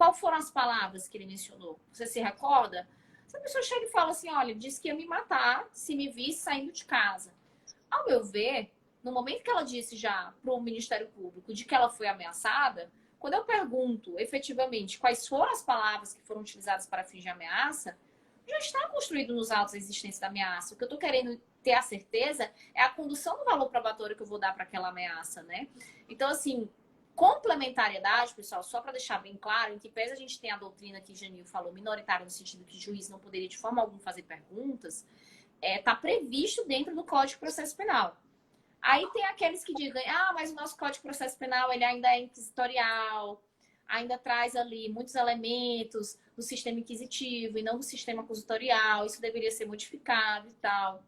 qual foram as palavras que ele mencionou? Você se recorda? Se a pessoa chega e fala assim, olha, disse que ia me matar se me visse saindo de casa. Ao meu ver, no momento que ela disse já para o Ministério Público de que ela foi ameaçada, quando eu pergunto efetivamente quais foram as palavras que foram utilizadas para fingir ameaça, já está construído nos autos a existência da ameaça. O que eu estou querendo ter a certeza é a condução do valor probatório que eu vou dar para aquela ameaça, né? Então, assim, complementariedade, pessoal, só para deixar bem claro, em que pese a gente tem a doutrina que Janil falou, minoritária no sentido que o juiz não poderia de forma alguma fazer perguntas, está previsto dentro do Código de Processo Penal. Aí tem aqueles que dizem, mas o nosso Código de Processo Penal ele ainda é inquisitorial, ainda traz ali muitos elementos do sistema inquisitivo e não do sistema acusatorial, isso deveria ser modificado e tal.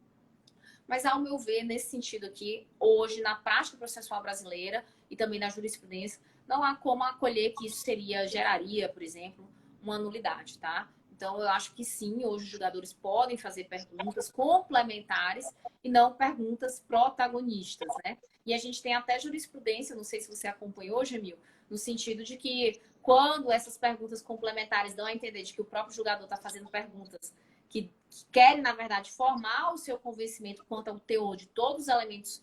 Mas, ao meu ver, nesse sentido aqui, hoje, na prática processual brasileira e também na jurisprudência, não há como acolher que isso geraria, por exemplo, uma nulidade, tá? Então, eu acho que sim, hoje os julgadores podem fazer perguntas complementares e não perguntas protagonistas, né? E a gente tem até jurisprudência, não sei se você acompanhou, Jamil, no sentido de que quando essas perguntas complementares dão a entender de que o próprio julgador está fazendo perguntas que querem, na verdade, formar o seu convencimento quanto ao teor de todos os elementos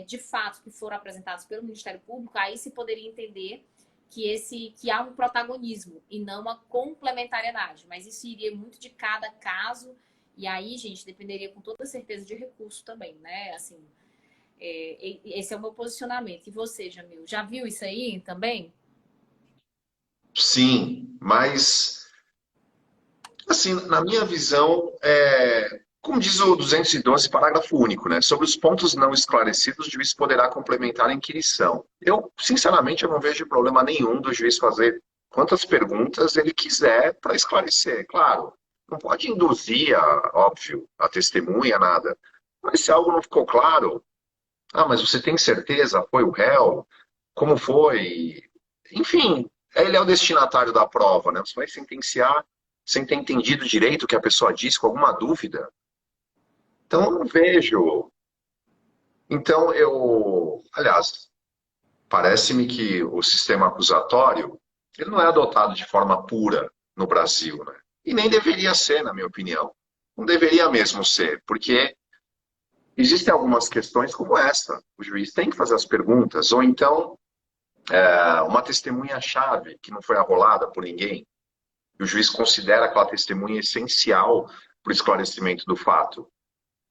de fato que foram apresentados pelo Ministério Público, aí se poderia entender que há um protagonismo e não uma complementariedade. Mas isso iria muito de cada caso e aí, gente, dependeria com toda certeza de recurso também, né? Assim, esse é o meu posicionamento. E você, Jamil, já viu isso aí também? Sim, mas, assim, na minha visão, como diz o 212, parágrafo único, né? Sobre os pontos não esclarecidos, o juiz poderá complementar a inquirição. Eu, sinceramente, eu não vejo problema nenhum do juiz fazer quantas perguntas ele quiser para esclarecer. Claro, não pode induzir, óbvio, a testemunha, nada. Mas se algo não ficou claro, mas você tem certeza? Foi o réu? Como foi? Enfim, ele é o destinatário da prova, né? Você vai sentenciar sem ter entendido direito o que a pessoa disse, com alguma dúvida. Então, eu não vejo. Então, aliás, parece-me que o sistema acusatório, ele não é adotado de forma pura no Brasil, né? E nem deveria ser, na minha opinião. Não deveria mesmo ser, porque existem algumas questões como essa. O juiz tem que fazer as perguntas, ou então uma testemunha-chave que não foi arrolada por ninguém, e o juiz considera aquela testemunha essencial para o esclarecimento do fato.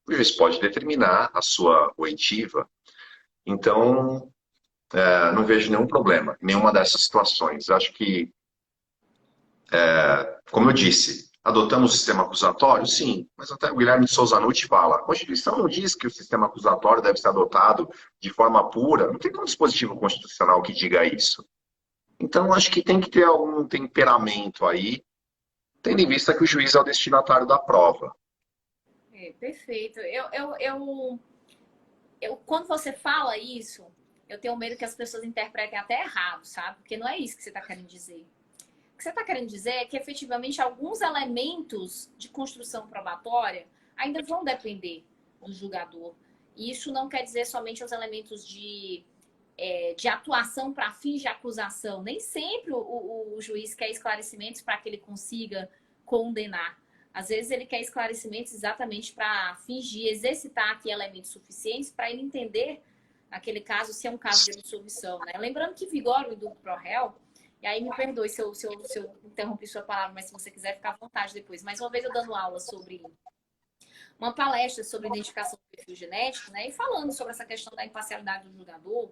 O juiz pode determinar a sua oitiva. Então, não vejo nenhum problema em nenhuma dessas situações. Acho que, como eu disse, adotamos o sistema acusatório? Sim, mas até o Guilherme de Souza Nutti fala, a Constituição não diz que o sistema acusatório deve ser adotado de forma pura, não tem nenhum dispositivo constitucional que diga isso. Então, acho que tem que ter algum temperamento aí, tendo em vista que o juiz é o destinatário da prova. Perfeito. Quando você fala isso, eu tenho medo que as pessoas interpretem até errado, sabe? Porque não é isso que você está querendo dizer. O que você está querendo dizer é que, efetivamente, alguns elementos de construção probatória ainda vão depender do julgador. E isso não quer dizer somente os elementos de atuação para fins de acusação. Nem sempre o juiz quer esclarecimentos para que ele consiga condenar. Às vezes ele quer esclarecimentos exatamente para fingir, exercitar aqui elementos suficientes para ele entender, naquele caso, se é um caso de absolvição, né? Lembrando que vigora o indulto pro réu, e aí me perdoe se eu interrompi sua palavra, mas se você quiser ficar à vontade depois. Mais uma vez eu dando aula sobre uma palestra sobre identificação do perfil genético, né? E falando sobre essa questão da imparcialidade do julgador.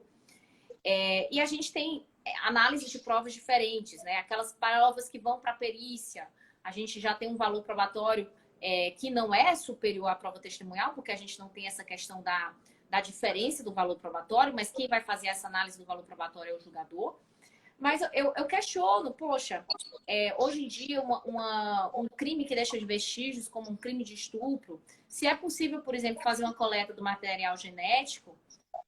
E a gente tem análise de provas diferentes, né? Aquelas provas que vão para a perícia, a gente já tem um valor probatório que não é superior à prova testemunhal, porque a gente não tem essa questão da diferença do valor probatório, mas quem vai fazer essa análise do valor probatório é o julgador. Mas eu questiono, poxa, hoje em dia um crime que deixa de vestígios, como um crime de estupro, se é possível, por exemplo, fazer uma coleta do material genético,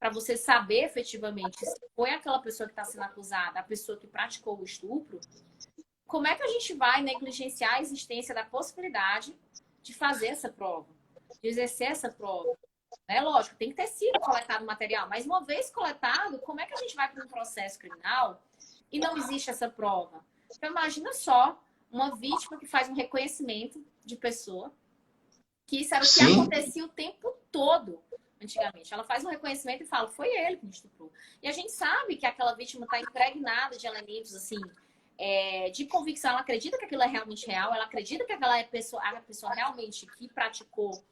para você saber efetivamente se foi aquela pessoa que está sendo acusada, a pessoa que praticou o estupro, como é que a gente vai negligenciar a existência da possibilidade de fazer essa prova, de exercer essa prova? É lógico, tem que ter sido coletado o material, mas uma vez coletado, como é que a gente vai para um processo criminal e não existe essa prova? Então, imagina só uma vítima que faz um reconhecimento de pessoa, que isso era o que Sim, acontecia o tempo todo antigamente. Ela faz um reconhecimento e fala, foi ele que me estuprou. E a gente sabe que aquela vítima está impregnada de elementos, assim, de convicção. Ela acredita que aquilo é realmente real, ela acredita que aquela pessoa, a pessoa realmente que praticou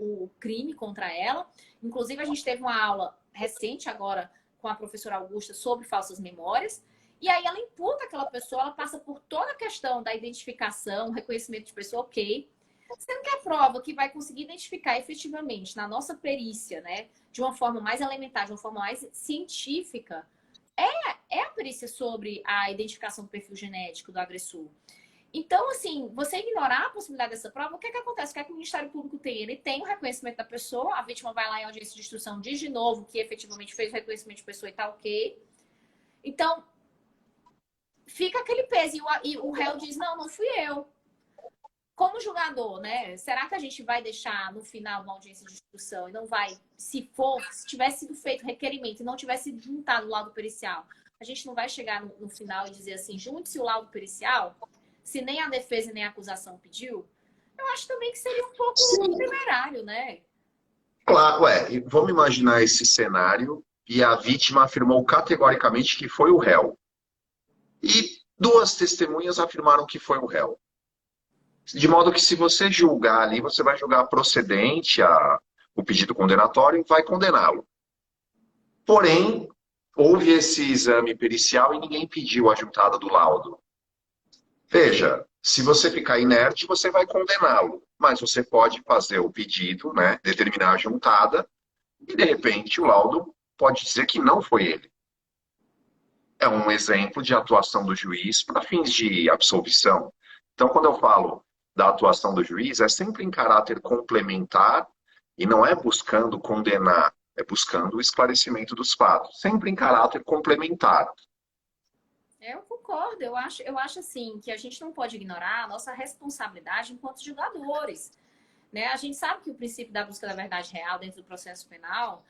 o crime contra ela. Inclusive, a gente teve uma aula recente agora com a professora Augusta sobre falsas memórias. E aí ela imputa aquela pessoa, ela passa por toda a questão da identificação, reconhecimento de pessoa, ok. Sendo que a prova que vai conseguir identificar efetivamente na nossa perícia, né, de uma forma mais elementar, de uma forma mais científica, é a perícia sobre a identificação do perfil genético do agressor. Então, assim, você ignorar a possibilidade dessa prova, o que é que acontece? O que é que o Ministério Público tem? Ele tem o reconhecimento da pessoa, a vítima vai lá em audiência de instrução, diz de novo que efetivamente fez o reconhecimento de pessoa e tá ok. Então, fica aquele peso. E o réu diz, não, não fui eu. Como julgador, né? Será que a gente vai deixar no final uma audiência de instrução e não vai, se tivesse sido feito requerimento e não tivesse juntado o laudo pericial, a gente não vai chegar no final e dizer assim, junte-se o laudo pericial, se nem a defesa nem a acusação pediu? Eu acho também que seria um pouco sim. temerário, né? Claro, e vamos imaginar esse cenário e a vítima afirmou categoricamente que foi o réu. E duas testemunhas afirmaram que foi o réu. De modo que, se você julgar ali, você vai julgar procedente o pedido condenatório e vai condená-lo. Porém, houve esse exame pericial e ninguém pediu a juntada do laudo. Veja, se você ficar inerte, você vai condená-lo. Mas você pode fazer o pedido, né, determinar a juntada, e de repente o laudo pode dizer que não foi ele. É um exemplo de atuação do juiz para fins de absolvição. Então, quando eu falo da atuação do juiz, é sempre em caráter complementar e não é buscando condenar, é buscando o esclarecimento dos fatos, sempre em caráter complementar. Eu concordo, eu acho assim que a gente não pode ignorar a nossa responsabilidade enquanto julgadores. Né? A gente sabe que o princípio da busca da verdade real dentro do processo penal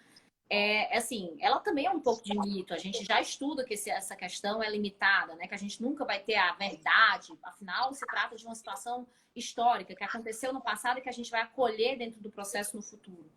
assim, ela também é um pouco de mito. A gente já estuda que essa questão é limitada, né? Que a gente nunca vai ter a verdade. Afinal, se trata de uma situação histórica que aconteceu no passado e que a gente vai acolher dentro do processo no futuro.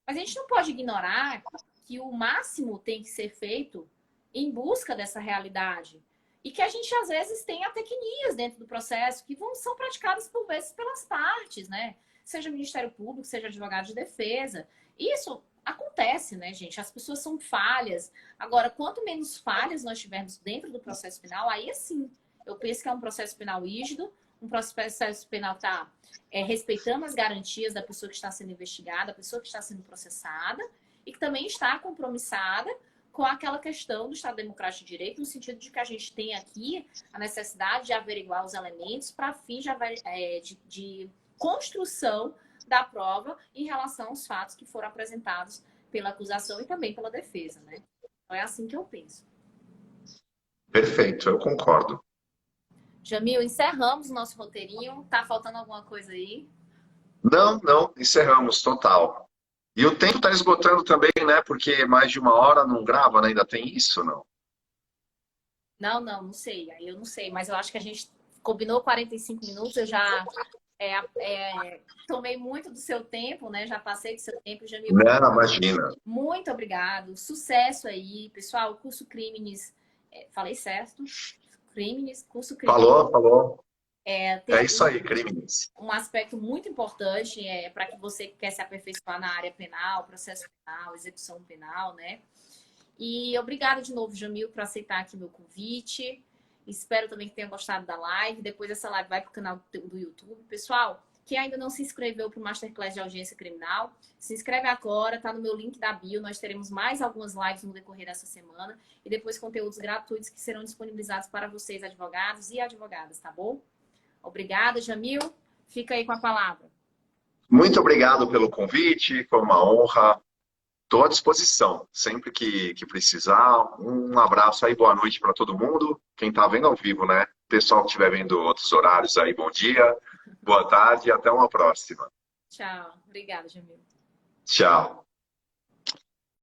Mas a gente não pode ignorar que o máximo tem que ser feito em busca dessa realidade. E que a gente, às vezes, tem tecnias dentro do processo que são praticadas, por vezes, pelas partes, né? Seja Ministério Público, seja advogado de defesa. Isso acontece, né, gente? As pessoas são falhas. Agora, quanto menos falhas nós tivermos dentro do processo penal, aí sim, eu penso que é um processo penal rígido, um processo penal está respeitando as garantias da pessoa que está sendo investigada, da pessoa que está sendo processada, e que também está compromissada com aquela questão do Estado Democrático de Direito, no sentido de que a gente tem aqui a necessidade de averiguar os elementos para fins de construção da prova em relação aos fatos que foram apresentados pela acusação e também pela defesa, né? Então é assim que eu penso. Perfeito, eu concordo. Jamil, encerramos o nosso roteirinho. Tá faltando alguma coisa aí? Não, não, encerramos, total. E o tempo está esgotando também, né? Porque mais de uma hora não grava, né? Ainda tem isso, não? Não sei. Aí eu não sei, mas eu acho que a gente combinou 45 minutos. Eu já tomei muito do seu tempo, né? Já passei do seu tempo, Jamil. Não, imagina. Muito obrigado. Sucesso aí, pessoal. O curso Crimes, falei certo? Crimes, curso Crimes. Falou, falou. Tem É isso aí, crimes. um aspecto muito importante para que você que quer se aperfeiçoar na área penal, processo penal, execução penal, né? E obrigada de novo, Jamil, por aceitar aqui meu convite. Espero também que tenha gostado da live. Depois essa live vai para o canal do YouTube. Pessoal, quem ainda não se inscreveu para o Masterclass de Audiência Criminal, se inscreve agora, tá no meu link da bio. Nós teremos mais algumas lives no decorrer dessa semana e depois conteúdos gratuitos que serão disponibilizados para vocês, advogados e advogadas, tá bom? Obrigada, Jamil. Fica aí com a palavra. Muito obrigado pelo convite, foi uma honra. Estou à disposição, sempre que precisar. Um abraço aí, boa noite para todo mundo. Quem está vendo ao vivo, né? Pessoal que estiver vendo outros horários aí, bom dia, boa tarde e até uma próxima. Tchau. Obrigada, Jamil. Tchau.